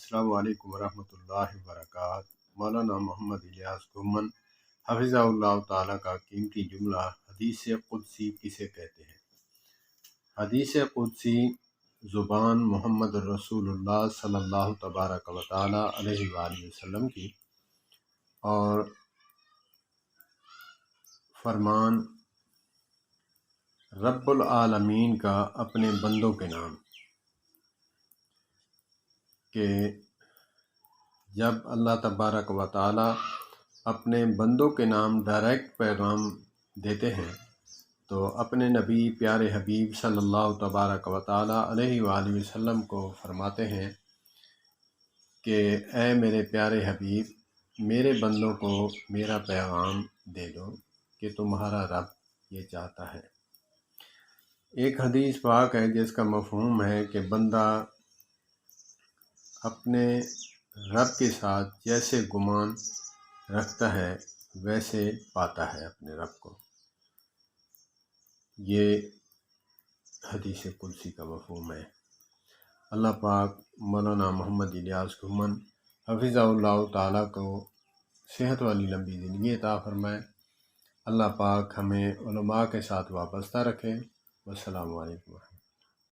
السلام علیکم ورحمۃ اللہ وبرکاتہ۔ مولانا محمد الیاس گھمن حفظہ اللہ تعالیٰ کا قیمتی جملہ حدیث قدسی کسے کہتے ہیں؟ حدیث قدسی زبان محمد رسول اللہ صلی اللہ تبارک و تعالیٰ علیہ وآلہ وسلم کی اور فرمان رب العالمین کا اپنے بندوں کے نام، کہ جب اللہ تبارک و تعالیٰ اپنے بندوں کے نام ڈائریکٹ پیغام دیتے ہیں تو اپنے نبی پیارے حبیب صلی اللہ تبارک و تعالیٰ علیہ وآلہ وسلم کو فرماتے ہیں کہ اے میرے پیارے حبیب، میرے بندوں کو میرا پیغام دے دو کہ تمہارا رب یہ چاہتا ہے۔ ایک حدیث پاک ہے جس کا مفہوم ہے کہ بندہ اپنے رب کے ساتھ جیسے گمان رکھتا ہے ویسے پاتا ہے اپنے رب کو۔ یہ حدیث قدسی کا مفہوم ہے۔ اللہ پاک مولانا محمد الیاس گھمن حفظہ اللہ تعالیٰ کو صحت والی لمبی زندگی عطا فرمائے۔ اللہ پاک ہمیں علماء کے ساتھ وابستہ رکھے۔ والسلام علیکم۔